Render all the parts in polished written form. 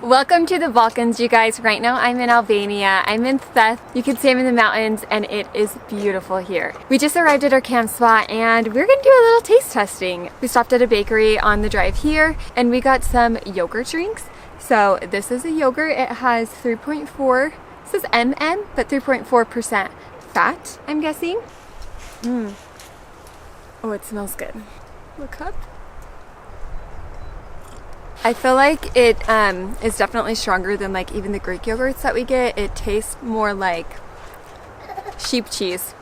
Welcome to the Balkans, you guys. Right now I'm in Albania. I'm in Theth. You can see I'm in the mountains and it is beautiful here. We just arrived at our camp spot and we're gonna do a little taste testing. We stopped at a bakery on the drive here and we got some yogurt drinks. So this is a yogurt. It has 3.4, it says MM, but 3.4% fat, I'm guessing. Oh, it smells good. Look up. I feel like it is definitely stronger than like even the Greek yogurts that we get. It tastes more like sheep cheese,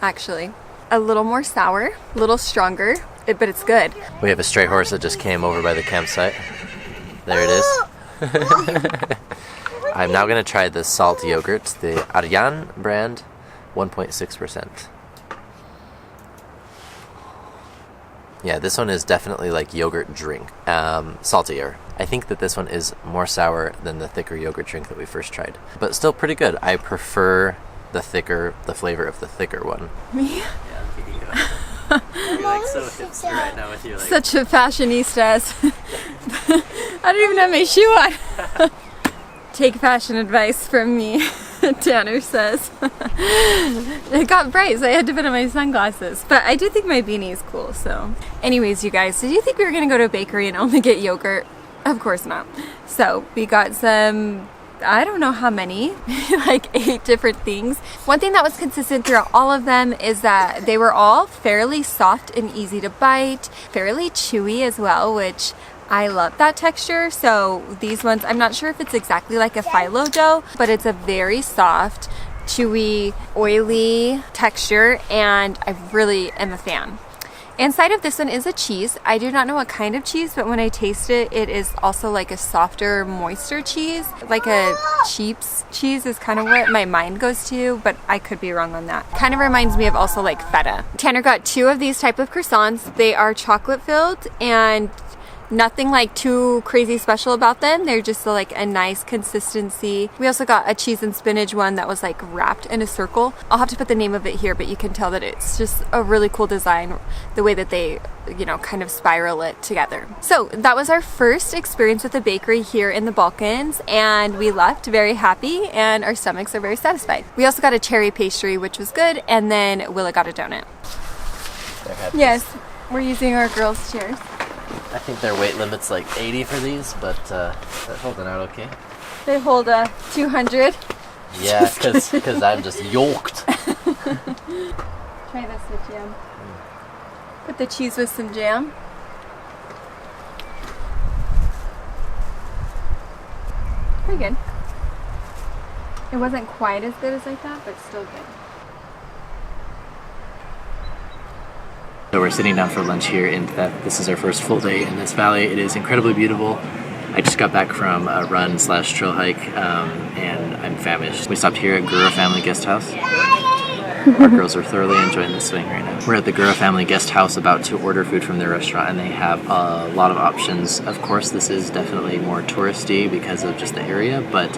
actually. A little more sour, a little stronger, but it's good. We have a stray horse that just came over by the campsite. There it is. I'm now going to try the salt yogurt, the Arjan brand, 1.6%. Yeah, this one is definitely like yogurt drink, saltier. I think that this one is more sour than the thicker yogurt drink that we first tried, but still pretty good. I prefer the flavor of the thicker one. Me? Yeah, you're like so hipster right now with your like... Such a fashionista. I don't even have my shoe on. Take fashion advice from me, Tanner says. It got bright, so I had to put on my sunglasses. But I do think my beanie is cool, so. Anyways, you guys, did you think we were gonna go to a bakery and only get yogurt? Of course not. So we got some, I don't know how many, like 8 different things. One thing that was consistent throughout all of them is that they were all fairly soft and easy to bite, fairly chewy as well, which I love that texture. So these ones, I'm not sure if it's exactly like a phyllo dough, but it's a very soft, chewy, oily texture, and I really am a fan. Inside of this one is a cheese. I do not know what kind of cheese, but when I taste it, it is also like a softer, moister cheese. Like a Sheep's cheese is kind of what my mind goes to, but I could be wrong on that. Kind of reminds me of also like feta. Tanner got 2 of these type of croissants. They are chocolate filled and nothing like too crazy special about them. They're just like a nice consistency. We also got a cheese and spinach one that was like wrapped in a circle. I'll have to put the name of it here, but you can tell that it's just a really cool design, the way that they, you know, kind of spiral it together. So that was our first experience with the bakery here in the Balkans, and we left very happy and our stomachs are very satisfied. We also got a cherry pastry, which was good, and then Willa got a donut. Yes, we're using our girls' chairs. I think their weight limit's like 80 for these, but they're holding out okay. They hold 200. Yeah, because I'm just yoked. Try this with jam. Put the cheese with some jam. Pretty good. It wasn't quite as good as I thought, but still good. So we're sitting down for lunch here in Theth. This is our first full day in this valley. It is incredibly beautiful. I just got back from a run/trail hike and I'm famished. We stopped here at Gura Family Guest House. Our girls are thoroughly enjoying this swing right now. We're at the Gura Family Guest House about to order food from their restaurant, and they have a lot of options. Of course, this is definitely more touristy because of just the area, but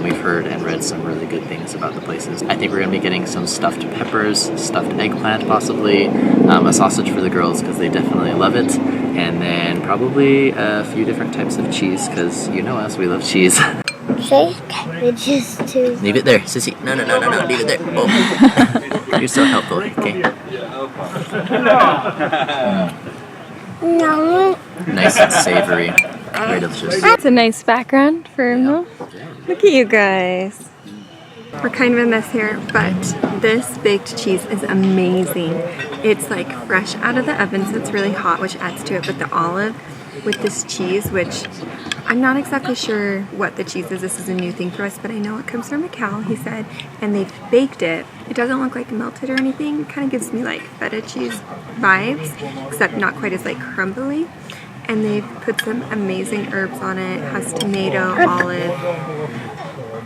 we've heard and read some really good things about the places. I think we're going to be getting some stuffed peppers, stuffed eggplant possibly, a sausage for the girls because they definitely love it, and then probably a few different types of cheese because you know us, we love cheese. Say cabbages too. Leave it there, sissy. No, leave it there. Oh. You're so helpful, okay? No. Nice and savory. Very delicious. It's a nice background for a meal. Look at you guys. We're kind of a mess here, but this baked cheese is amazing. It's like fresh out of the oven, so it's really hot, which adds to it. But the olive with this cheese, which I'm not exactly sure what the cheese is. This is a new thing for us, but I know it comes from a cow, he said, and they've baked it. It doesn't look like melted or anything. It kind of gives me like feta cheese vibes, except not quite as like crumbly. And they've put some amazing herbs on it. It has tomato, olive,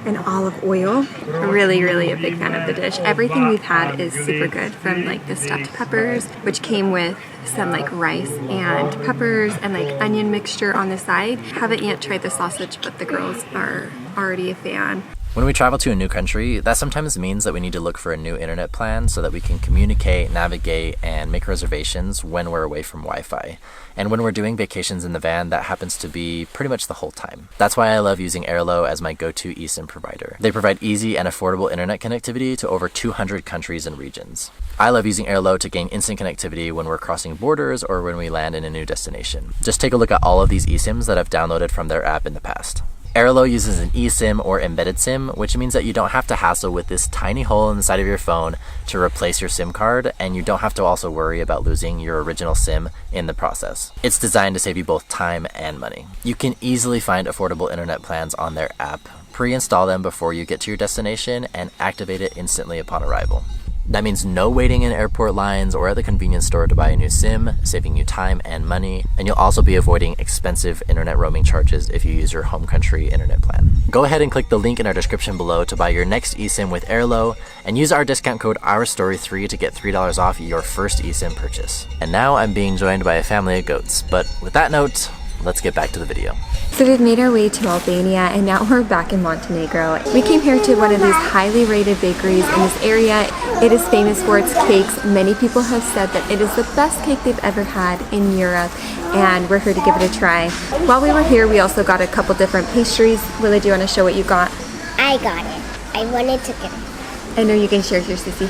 and olive oil. Really, really a big fan of the dish. Everything we've had is super good, from like the stuffed peppers, which came with some like rice and peppers and like onion mixture on the side. Haven't yet tried the sausage, but the girls are already a fan. When we travel to a new country, that sometimes means that we need to look for a new internet plan so that we can communicate, navigate, and make reservations when we're away from Wi-Fi. And when we're doing vacations in the van, that happens to be pretty much the whole time. That's why I love using Airlo as my go-to eSIM provider. They provide easy and affordable internet connectivity to over 200 countries and regions. I love using Airlo to gain instant connectivity when we're crossing borders or when we land in a new destination. Just take a look at all of these eSIMs that I've downloaded from their app in the past. Airlo uses an eSIM or embedded SIM, which means that you don't have to hassle with this tiny hole in the side of your phone to replace your SIM card, and you don't have to also worry about losing your original SIM in the process. It's designed to save you both time and money. You can easily find affordable internet plans on their app, pre-install them before you get to your destination, and activate it instantly upon arrival. That means no waiting in airport lines or at the convenience store to buy a new SIM, saving you time and money, and you'll also be avoiding expensive internet roaming charges if you use your home country internet plan. Go ahead and click the link in our description below to buy your next eSIM with Airlo, and use our discount code OurStory3 to get $3 off your first eSIM purchase. And now I'm being joined by a family of goats, but with that note, let's get back to the video. So we've made our way to Albania and now we're back in Montenegro. We came here to one of these highly rated bakeries in this area. It is famous for its cakes. Many people have said that it is the best cake they've ever had in Europe, and we're here to give it a try. While we were here, we also got a couple different pastries. Willa, do you want to show what you got? I got it. I wanted to get it. I know you can share with your sissy.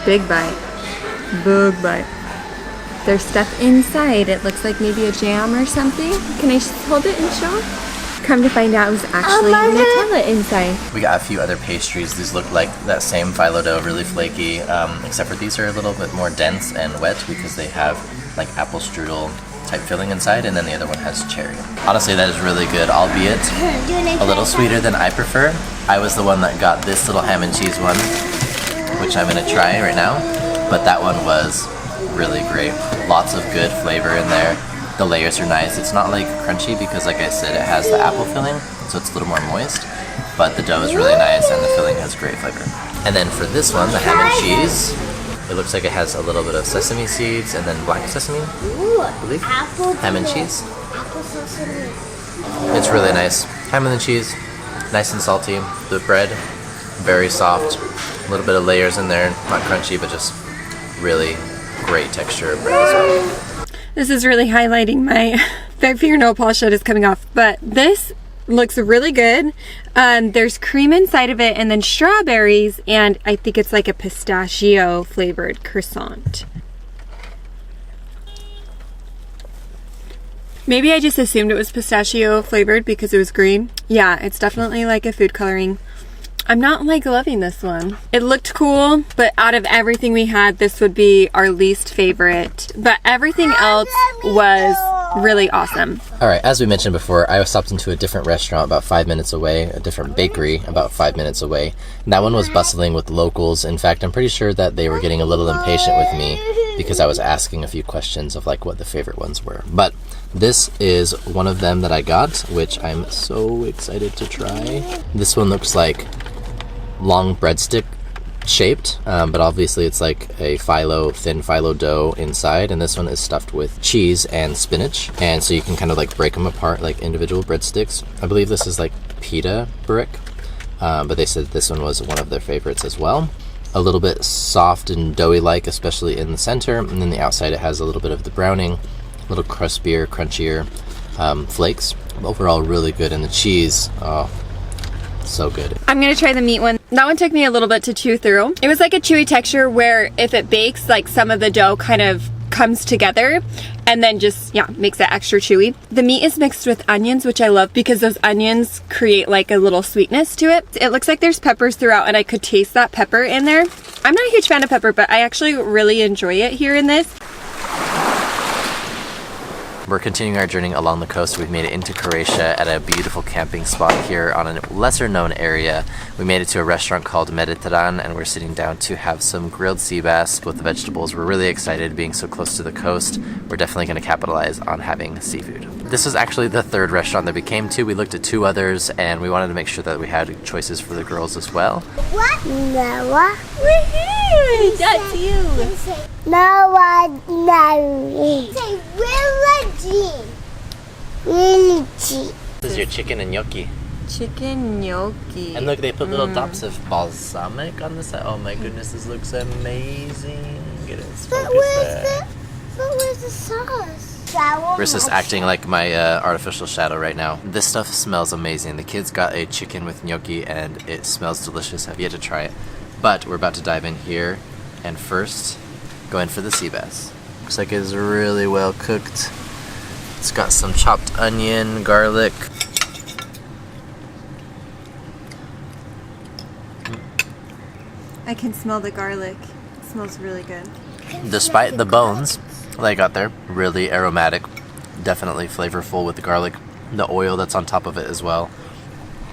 Big bite. Big bite. There's stuff inside. It looks like maybe a jam or something. Can I hold it and show? Come to find out it was actually Nutella inside. We got a few other pastries. These look like that same phyllo dough, really flaky, except for these are a little bit more dense and wet because they have like apple strudel type filling inside, and then the other one has cherry. Honestly, that is really good, albeit a little sweeter than I prefer. I was the one that got this little ham and cheese one, which I'm gonna try right now, but that one was really great. Lots of good flavor in there. The layers are nice. It's not like crunchy because, like I said, it has the apple filling, so it's a little more moist, but the dough is really nice and the filling has great flavor. And then for this one, the ham and cheese, it looks like it has a little bit of sesame seeds and then black sesame, I believe. Ham and cheese. It's really nice. Ham and cheese, nice and salty. The bread, very soft. A little bit of layers in there, not crunchy, but just really great texture of bread as well. This is really highlighting my fingernail polish that is coming off, but this looks really good. There's cream inside of it and then strawberries, and I think it's like a pistachio flavored croissant. Maybe I just assumed it was pistachio flavored because it was green. Yeah, it's definitely like a food coloring. I'm not like loving this one. It looked cool, but out of everything we had, this would be our least favorite. But everything else was really awesome. All right, as we mentioned before, I stopped into a different restaurant about 5 minutes away, a different bakery about 5 minutes away. And that one was bustling with locals. In fact, I'm pretty sure that they were getting a little impatient with me because I was asking a few questions of like what the favorite ones were. But this is one of them that I got, which I'm so excited to try. This one looks like long breadstick shaped, but obviously it's like a thin phyllo dough inside, and this one is stuffed with cheese and spinach, and so you can kind of like break them apart like individual breadsticks. I believe this is like pita brick, but they said this one was one of their favorites as well. A little bit soft and doughy like, especially in the center, and then the outside it has a little bit of the browning, a little crispier, crunchier flakes. Overall really good, and the cheese, oh, so good. I'm gonna try the meat one. That one took me a little bit to chew through. It was like a chewy texture where if it bakes, like some of the dough kind of comes together and then just, yeah, makes it extra chewy. The meat is mixed with onions, which I love because those onions create like a little sweetness to it. It looks like there's peppers throughout, and I could taste that pepper in there. I'm not a huge fan of pepper, but I actually really enjoy it here in this. We're continuing our journey along the coast. We've made it into Croatia at a beautiful camping spot here on a lesser known area. We made it to a restaurant called Mediterranean, and we're sitting down to have some grilled sea bass with the vegetables. We're really excited being so close to the coast. We're definitely going to capitalize on having seafood. This was actually the third restaurant that we came to. We looked at 2 others, and we wanted to make sure that we had choices for the girls as well. What? Noah? Woohoo! That's you! Noah, no. Say Really cheap. This is your chicken and gnocchi. Chicken gnocchi. And look, they put little dots of balsamic on the side. Oh my goodness, this looks amazing. Get it, But where's the sauce? Risa's acting like my artificial shadow right now. This stuff smells amazing. The kids got a chicken with gnocchi and it smells delicious. I've yet to try it. But we're about to dive in here. And first, go in for the sea bass. Looks like it's really well cooked. It's got some chopped onion, garlic. I can smell the garlic. It smells really good. Despite the bones that I got there, really aromatic, definitely flavorful with the garlic. The oil that's on top of it as well,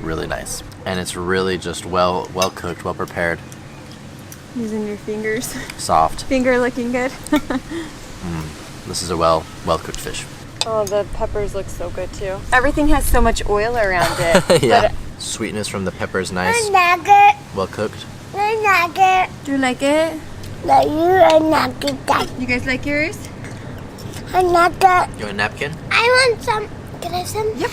really nice. And it's really just well cooked, well prepared. Using your fingers. Soft. Finger looking good. This is a well cooked fish. Oh, the peppers look so good too. Everything has so much oil around it. Yeah. Sweetness from the pepper's nice. A nugget. Well cooked. A nugget. Do you like it? No, you a nugget. Dad. You guys like yours? A nugget. You want a napkin? I want some. Can I have some? Yep.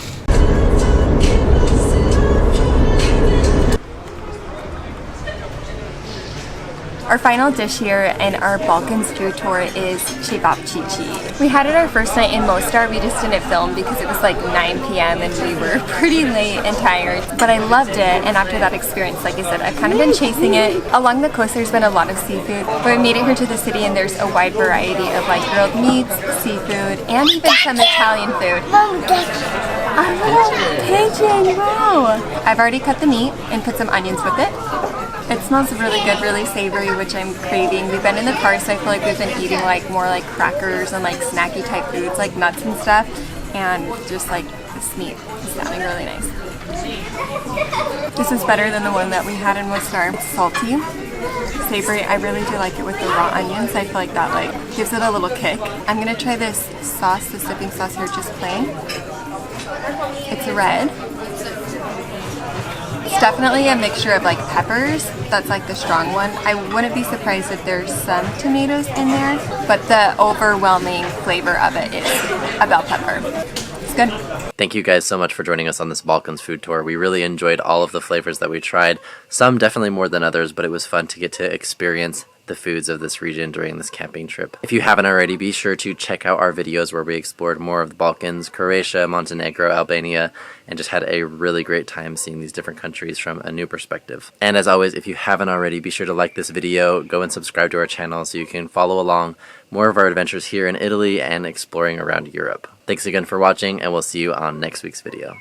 Our final dish here in our Balkans food tour is cevapcici. We had it our first night in Mostar. We just didn't film because it was like 9 p.m. and we were pretty late and tired. But I loved it, and after that experience, like I said, I've kind of been chasing it. Along the coast there's been a lot of seafood, but we made it here to the city and there's a wide variety of like grilled meats, seafood, and even some Italian food. Mom, Pigeon, wow! I've already cut the meat and put some onions with it. It smells really good, really savory, which I'm craving. We've been in the car, so I feel like we've been eating like more like crackers and like snacky type foods, like nuts and stuff. And just like this meat is sounding really nice. This is better than the one that we had in Mostar. It's salty, savory. I really do like it with the raw onions. I feel like that like gives it a little kick. I'm gonna try this sauce, this dipping sauce here, just plain. It's red. It's definitely a mixture of like peppers. That's like the strong one. I wouldn't be surprised if there's some tomatoes in there, but the overwhelming flavor of it is a bell pepper. It's good. Thank you guys so much for joining us on this Balkans food tour. We really enjoyed all of the flavors that we tried. Some definitely more than others, but it was fun to get to experience the foods of this region during this camping trip. If you haven't already, be sure to check out our videos where we explored more of the Balkans, Croatia, Montenegro, Albania, and just had a really great time seeing these different countries from a new perspective. And as always, if you haven't already, be sure to like this video, go and subscribe to our channel so you can follow along more of our adventures here in Italy and exploring around Europe. Thanks again for watching, and we'll see you on next week's video.